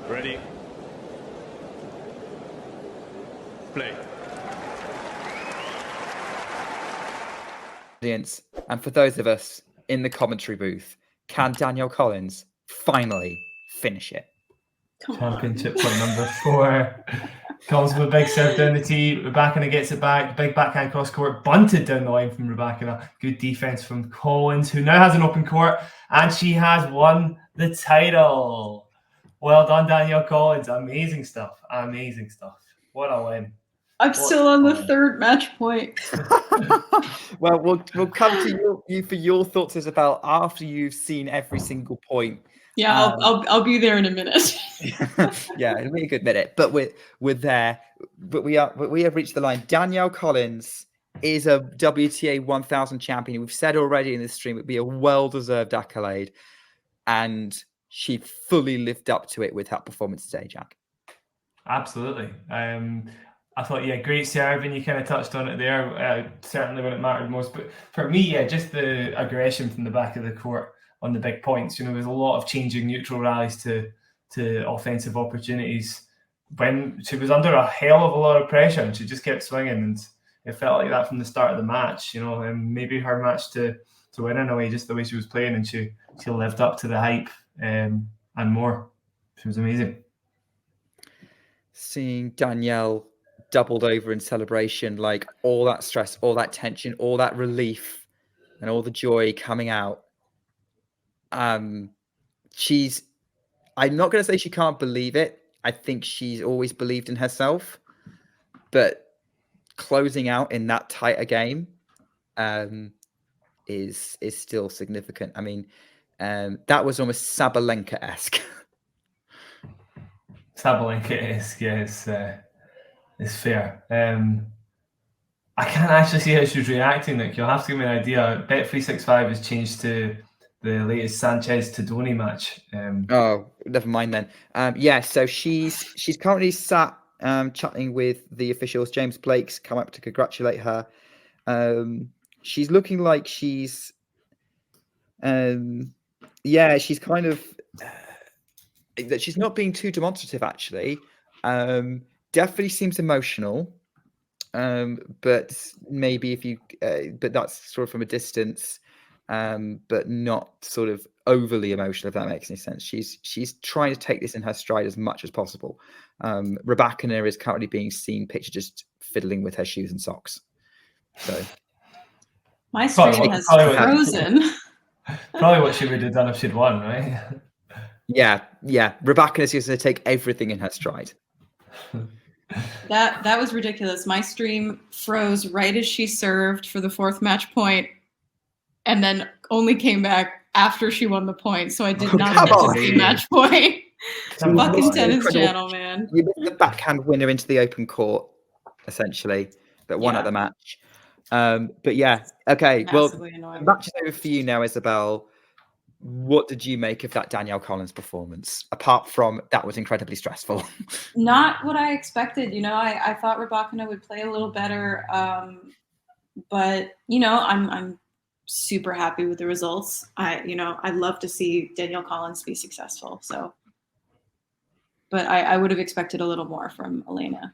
Ready. Play. Audience, and for those of us in the commentary booth, can Danielle Collins finally finish it? Championship point number 4. Comes with a big serve down the tee. Rybakina gets it back. Big backhand cross court. Bunted down the line from Rybakina. Good defense from Collins, who now has an open court. And she has won the title. Well done, Danielle Collins. Amazing stuff. Amazing stuff. What a win. I'm still on the third match point. Well, we'll come to you for your thoughts, Isabel, after you've seen every single point. Yeah, I'll be there in a minute. Yeah, it'll be a good minute. But we're there. But we have reached the line. Danielle Collins is a WTA 1000 champion. We've said already in this stream it'd be a well-deserved accolade, and she fully lived up to it with that performance today, Jack. Absolutely. I thought, yeah, great serve, and you kind of touched on it there, certainly when it mattered most. But for me, yeah, just the aggression from the back of the court on the big points. You know, there's a lot of changing neutral rallies to offensive opportunities when she was under a hell of a lot of pressure, and she just kept swinging, and it felt like that from the start of the match. You know, and maybe her match to win in a way, just the way she was playing, and she lived up to the hype and more. She was amazing. Seeing Danielle doubled over in celebration, like all that stress, all that tension, all that relief, and all the joy coming out. I'm not going to say she can't believe it. I think she's always believed in herself, but closing out in that tight a game is still significant. I mean, that was almost Sabalenka-esque. Sabalenka-esque, yeah, it's fair. I can't actually see how she's reacting, Nick. You'll have to give me an idea. Bet365 has changed to the latest Sanchez-Tadoni match. Oh, never mind then. Yeah, so she's currently sat chatting with the officials. James Blake's come up to congratulate her. She's looking like she's she's kind of that she's not being too demonstrative, actually. Definitely seems emotional. But maybe if you but that's sort of from a distance, but not sort of overly emotional, if that makes any sense. She's trying to take this in her stride as much as possible. Rybakina is currently being seen pictured just fiddling with her shoes and socks. So my screen has frozen. Probably what she would have done if she'd won, right? Yeah. Rybakina's just going to take everything in her stride. That was ridiculous. My stream froze right as she served for the 4th match point, and then only came back after she won the point. So I did not get to see match point. Fucking tennis channel, man. You missed the backhand winner into the open court, essentially, that won at the match. But yeah, okay. Massively well, annoying. Match is over for you now, Isabel. What did you make of that Danielle Collins performance? Apart from that was incredibly stressful. Not what I expected. You know, I thought Rybakina would play a little better, but you know, I'm super happy with the results. I'd love to see Danielle Collins be successful. So, but I would have expected a little more from Elena.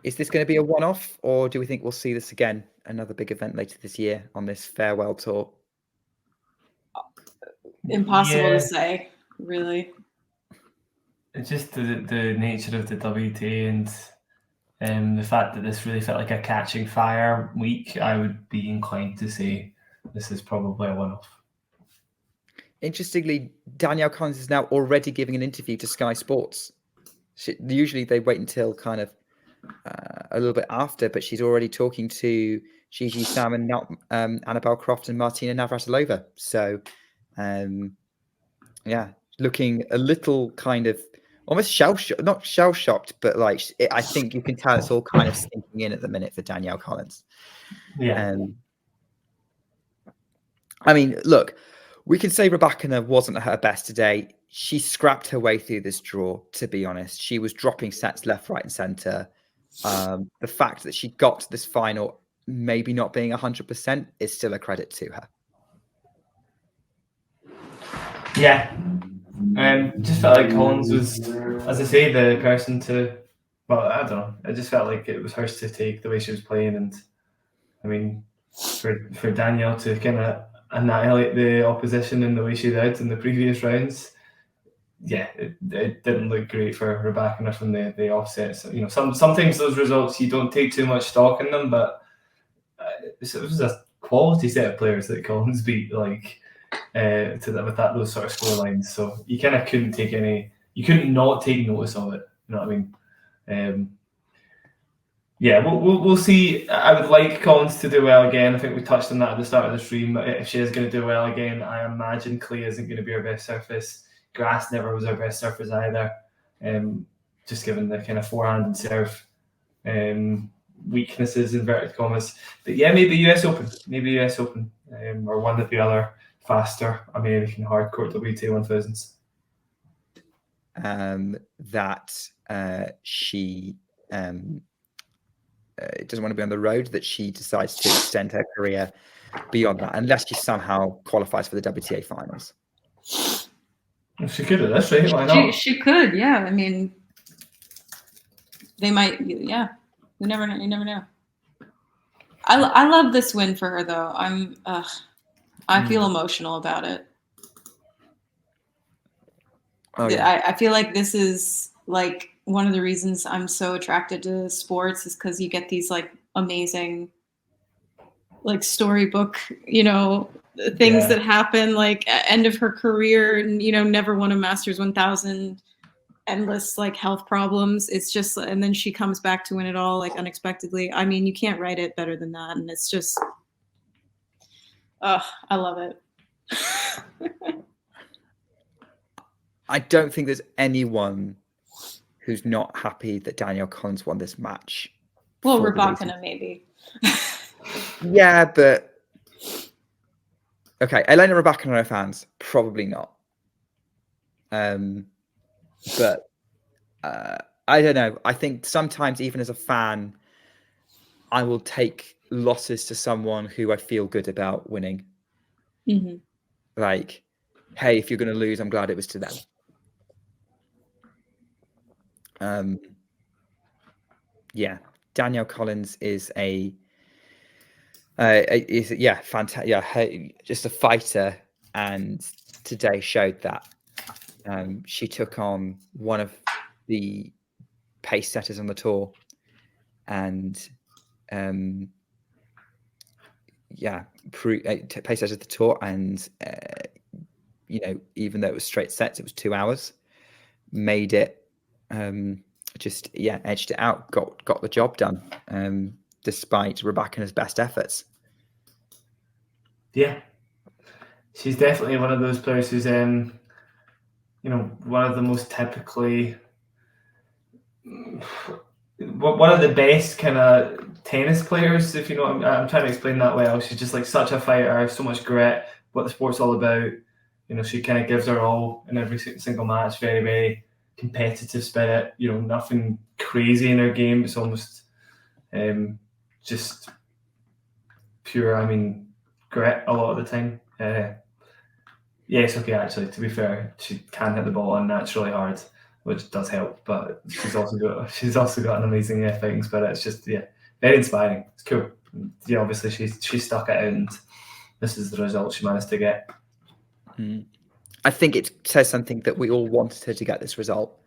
Is this going to be a one-off, or do we think we'll see this again, another big event later this year on this farewell tour? Impossible to say, really. It's just the nature of the WTA and the fact that this really felt like a catching fire week. I would be inclined to say this is probably a one-off. Interestingly, Danielle Collins is now already giving an interview to Sky Sports. Usually they wait until kind of a little bit after, but she's already talking to Gigi Sam and Annabelle Croft and Martina Navratilova. So, looking a little kind of almost not shell-shocked, but like I think you can tell it's all kind of sinking in at the minute for Danielle Collins. Yeah. I mean, look, we can say Rybakina wasn't at her best today. She scrapped her way through this draw, to be honest. She was dropping sets left, right, and centre. The fact that she got to this final, maybe not being 100%, is still a credit to her. Yeah, Just felt like Collins was, as I say, the person to. Well, I don't know. I just felt like it was hers to take the way she was playing, and I mean, for Danielle to kind of annihilate the opposition in the way she did in the previous rounds. Yeah, it didn't look great for Rybakina from the offset. So, sometimes those results you don't take too much stock in them, but it was a quality set of players that Collins beat, with those sort of score lines. So you kind of couldn't not take notice of it. You know what I mean? Yeah, we'll see. I would like Collins to do well again. I think we touched on that at the start of the stream. If she is going to do well again, I imagine clay isn't going to be her best surface. Grass never was her best surface either. Just given the kind of forehand and serve weaknesses, inverted commas. But yeah, maybe US Open, or one of the other faster American hardcourt WTA 1000s. That she doesn't want to be on the road, that she decides to extend her career beyond that, unless she somehow qualifies for the WTA finals. She could have this, right? Why not? She could, yeah. I mean, they might, yeah. You never know. I love this win for her, though. I feel emotional about it. Oh, yeah. I feel like this is like one of the reasons I'm so attracted to sports is because you get these like amazing, like storybook, things that happen, like end of her career and, never won a Masters 1000, endless like health problems. It's just, and then she comes back to win it all like unexpectedly. I mean, you can't write it better than that. And it's just, I love it. I don't think there's anyone who's not happy that Danielle Collins won this match. Well, Rybakina maybe. Yeah, but okay, Elena Rybakina and her fans probably not. But I don't know. I think sometimes, even as a fan, I will take losses to someone who I feel good about winning. Mm-hmm. Like, hey, if you're going to lose, I'm glad it was to them. Yeah, Danielle Collins is fantastic. Yeah, just a fighter, and today showed that. She took on one of the pace setters on the tour, and pace setters the tour, and even though it was straight sets, it was 2 hours. Made it. Edged it out, got the job done, despite Rybakina's best efforts. Yeah, she's definitely one of those players who's one of the most typically one of the best kind of tennis players, if you know what I'm trying to explain that well. She's just like such a fighter, so much grit, what the sport's all about. She kind of gives her all in every single match, very, very competitive spirit, nothing crazy in her game. It's almost just pure, grit a lot of the time. Yes, okay, actually, to be fair, she can hit the ball unnaturally hard, which does help, but she's also got an amazing fighting spirit. It's just, very inspiring. It's cool. Yeah, obviously she stuck it out, and this is the result she managed to get. I think it says something that we all wanted her to get this result,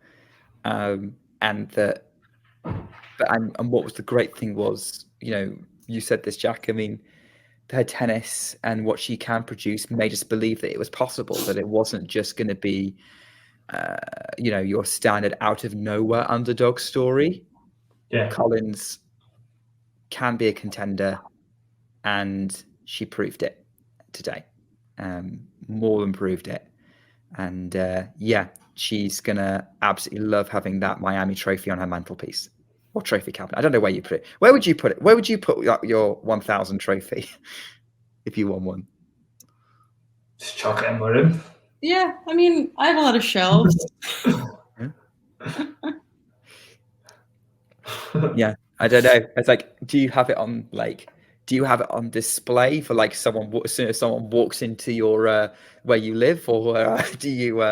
and what was the great thing was, you said this, Jack. I mean, her tennis and what she can produce made us believe that it was possible, that it wasn't just going to be, your standard out of nowhere underdog story. Yeah, Collins can be a contender, and she proved it today. More than proved it. And she's gonna absolutely love having that Miami trophy on her mantelpiece or trophy cabinet. I don't know where you put it. Where would you put it? Where would you put your 1000 trophy if you won one? Just chuck it in my room. Yeah, I have a lot of shelves. Yeah, I don't know. It's like, do you have it on display for like someone as soon as someone walks into your where you live, or do you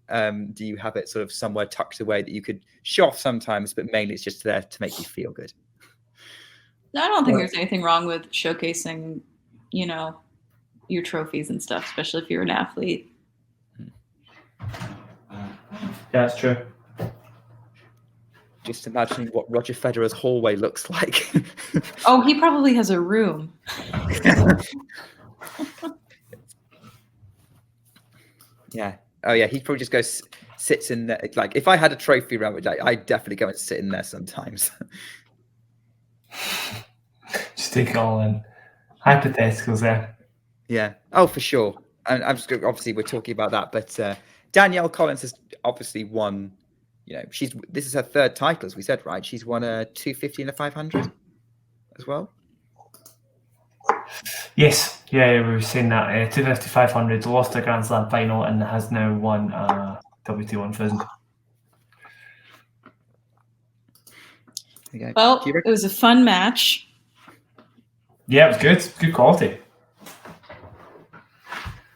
do you have it sort of somewhere tucked away that you could show off sometimes, but mainly it's just there to make you feel good? No, I don't think there's anything wrong with showcasing, you know, your trophies and stuff, especially if you're an athlete. Yeah, that's true. Just imagining what Roger Federer's hallway looks like. Oh, he probably has a room. Yeah. Oh, yeah. He probably just goes, sits in there. Like, if I had a trophy room, I'd definitely go and sit in there sometimes. Just take it all in. Hypotheticals there. Yeah. Oh, for sure. And I'm just obviously we're talking about that, but Danielle Collins has obviously won. You know, this is her third title, as we said, right? She's won a 250 and a 500 as well. Yes, yeah, we were saying that 250, 500, lost a Grand Slam final, and has now won WT 1000. Well, it was a fun match. Yeah, it was good quality.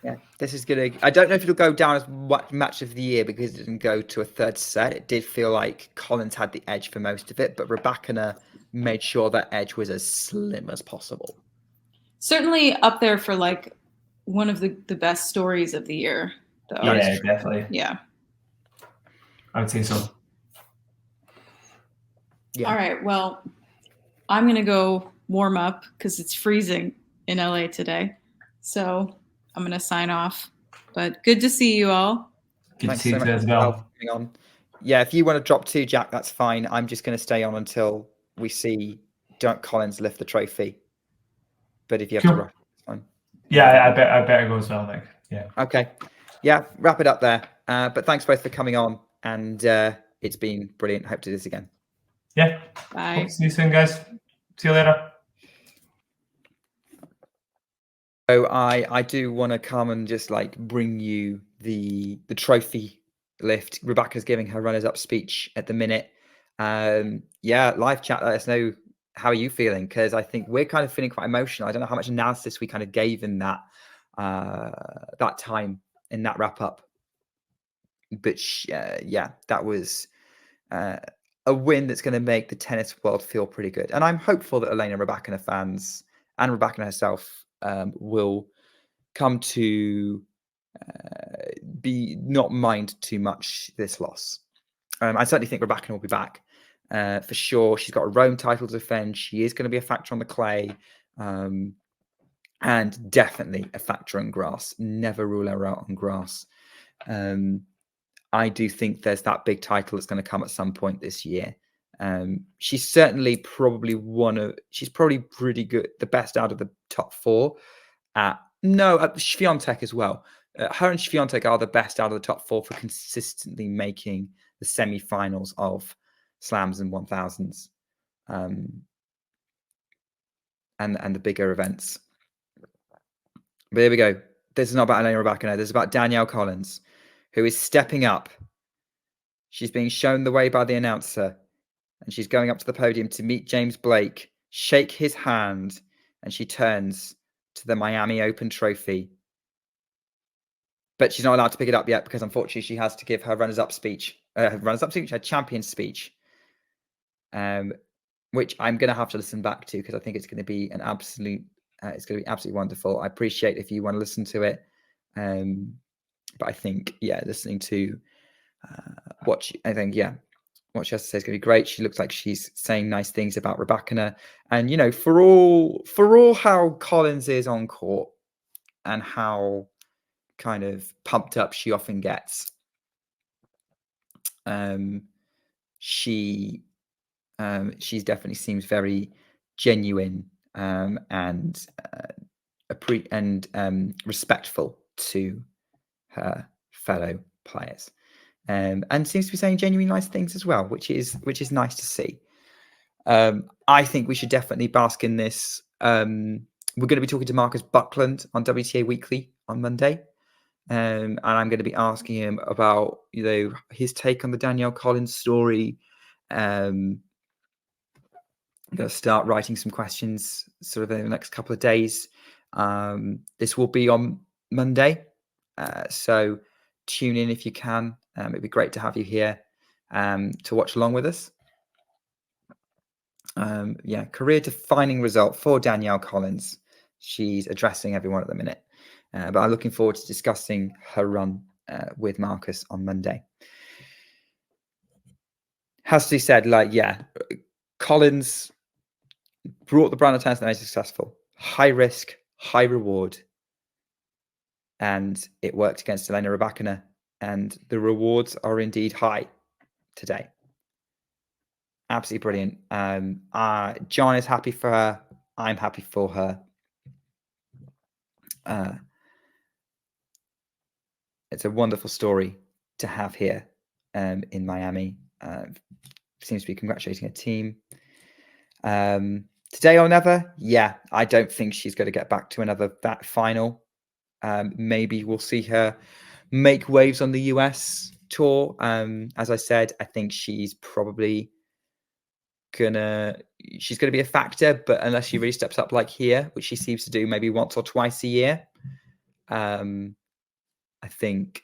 Yeah, this is gonna. I don't know if it'll go down as match of the year because it didn't go to a third set. It did feel like Collins had the edge for most of it, but Rybakina made sure that edge was as slim as possible. Certainly up there for like one of the best stories of the year, though. Yeah, definitely. Yeah. I would say so. Yeah. All right. Well, I'm going to go warm up because it's freezing in LA today. So I'm going to sign off. But good to see you all. Good to see you as well. On. Yeah, if you want to drop 2, Jack, that's fine. I'm just going to stay on until we see Collins lift the trophy. But if you have to wrap, it's fine. Yeah, I better go as well, Nick. Yeah. Okay. Yeah, wrap it up there. But thanks both for coming on, and it's been brilliant. Hope to do this again. Yeah. Bye. Hope to see you soon, guys. See you later. So I do want to come and just like bring you the trophy lift. Rebecca's giving her runners-up speech at the minute. Yeah, live chat. Let us know how are you feeling, because I think we're kind of feeling quite emotional. I don't know how much analysis we kind of gave in that that time in that wrap up, but yeah, that was a win that's going to make the tennis world feel pretty good. And I'm hopeful that Elena Rybakina fans and Rybakina herself will come to be not mind too much this loss. I certainly think Rybakina will be back for sure. She's got a Rome title to defend. She is going to be a factor on the clay, and definitely a factor on grass. Never rule her out on grass. I do think there's that big title that's going to come at some point this year. She's certainly probably she's probably pretty good, the best out of the top 4. At Swiatek as well. Her and Swiatek are the best out of the top 4 for consistently making the semi-finals of slams and 1000s, and the bigger events. But here we go. This is not about Elena Rybakina. This is about Danielle Collins, who is stepping up. She's being shown the way by the announcer, and she's going up to the podium to meet James Blake, shake his hand, and she turns to the Miami Open trophy. But she's not allowed to pick it up yet because unfortunately she has to give her runners-up speech, her champion speech, which I'm going to have to listen back to because I think it's going to be an absolute, it's going to be absolutely wonderful. I appreciate if you want to listen to it, but I think listening to what she has to say is going to be great. She looks like she's saying nice things about Rybakina, and for all how Collins is on court and how kind of pumped up she often gets, she's definitely seems very genuine and respectful to her fellow players. And seems to be saying genuinely nice things as well, which is nice to see. I think we should definitely bask in this. We're going to be talking to Marcus Buckland on WTA Weekly on Monday, and I'm going to be asking him about his take on the Danielle Collins story. I'm going to start writing some questions sort of in the next couple of days. This will be on Monday, so tune in if you can. It'd be great to have you here to watch along with us. Yeah, career-defining result for Danielle Collins. She's addressing everyone at the minute. But I'm looking forward to discussing her run with Marcus on Monday. Has to be said, like, yeah, Collins brought the brand of tennis that made it successful. High risk, high reward. And it worked against Elena Rybakina. And the rewards are indeed high today. Absolutely brilliant. John is happy for her. I'm happy for her. It's a wonderful story to have here in Miami. Seems to be congratulating her team. Today or never? Yeah, I don't think she's going to get back to another that final. Maybe we'll see her make waves on the US tour. As I said, I think she's probably gonna be a factor, but unless she really steps up like here, which she seems to do maybe once or twice a year, I think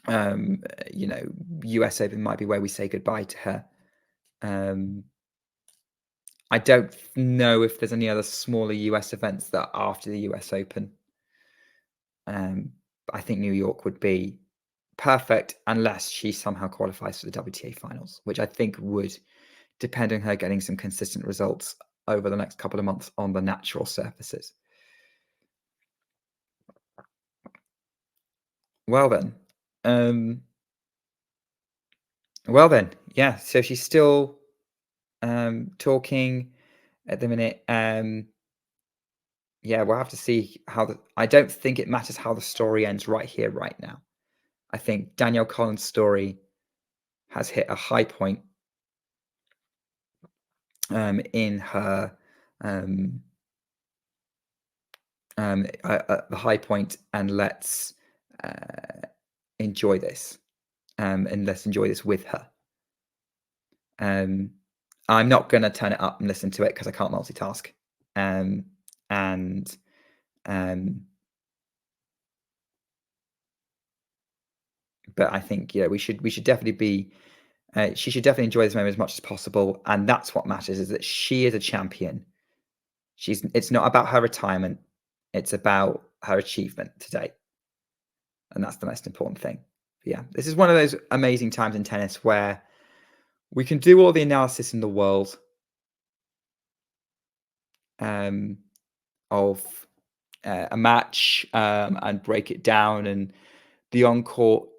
US Open might be where we say goodbye to her. I don't know if there's any other smaller US events that are after the US Open. I think New York would be perfect unless she somehow qualifies for the WTA finals, which I think would depend on her getting some consistent results over the next couple of months on the natural surfaces. Well then, yeah. So she's still talking at the minute. Yeah, we'll have to see how I don't think it matters how the story ends right here, right now. I think Danielle Collins' story has hit a high point in her the high point, and let's enjoy this, and let's enjoy this with her. I'm not going to turn it up and listen to it because I can't multitask. But I think we should definitely be. She should definitely enjoy this moment as much as possible, and that's what matters. Is that she is a champion. It's not about her retirement; it's about her achievement today, and that's the most important thing. But yeah, this is one of those amazing times in tennis where we can do all the analysis in the world of a match and break it down, and the on-court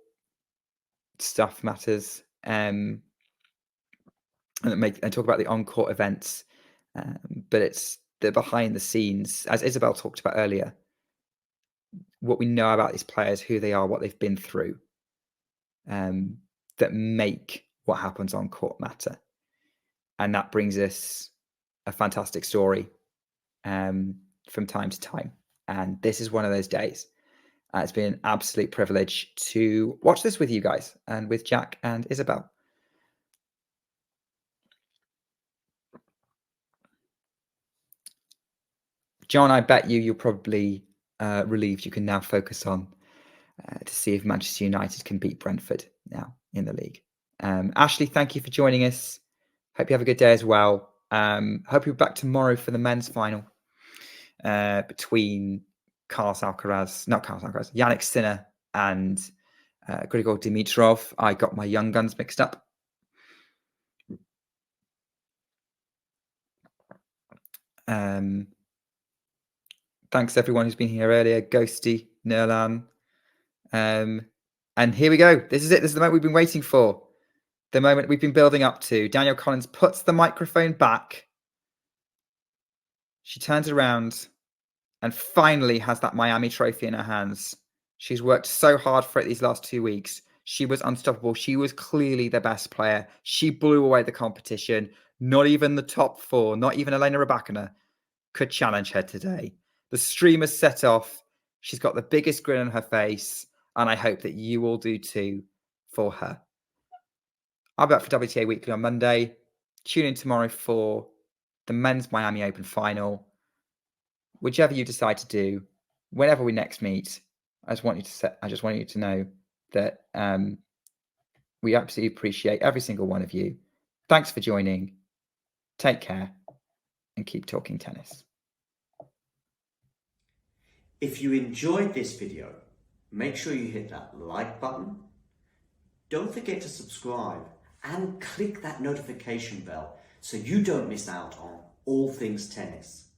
stuff matters, and talk about the on-court events, but it's the behind the scenes, as Isabel talked about earlier, what we know about these players, who they are, what they've been through, that make what happens on court matter. And that brings us a fantastic story from time to time. And this is one of those days. It's been an absolute privilege to watch this with you guys and with Jack and Isabel. John, I bet you're probably relieved you can now focus on to see if Manchester United can beat Brentford now in the league. Ashley, thank you for joining us. Hope you have a good day as well. Hope you're back tomorrow for the men's final between Yannick Sinner and Grigor Dimitrov. I got my young guns mixed up. Thanks everyone who's been here earlier. Ghosty, Nerlan. And here we go. This is it. This is the moment we've been waiting for. The moment we've been building up to. Danielle Collins puts the microphone back. She turns around and finally has that Miami trophy in her hands. She's worked so hard for it these last 2 weeks. She was unstoppable. She was clearly the best player. She blew away the competition. Not even the top four, not even Elena Rybakina could challenge her today. The stream has set off. She's got the biggest grin on her face, and I hope that you all do too for her. I'll be back for WTA Weekly on Monday. Tune in tomorrow for the Men's Miami Open Final. Whichever you decide to do, whenever we next meet, I just want you to know that we absolutely appreciate every single one of you. Thanks for joining. Take care and keep talking tennis. If you enjoyed this video, make sure you hit that like button. Don't forget to subscribe and click that notification bell so you don't miss out on all things tennis.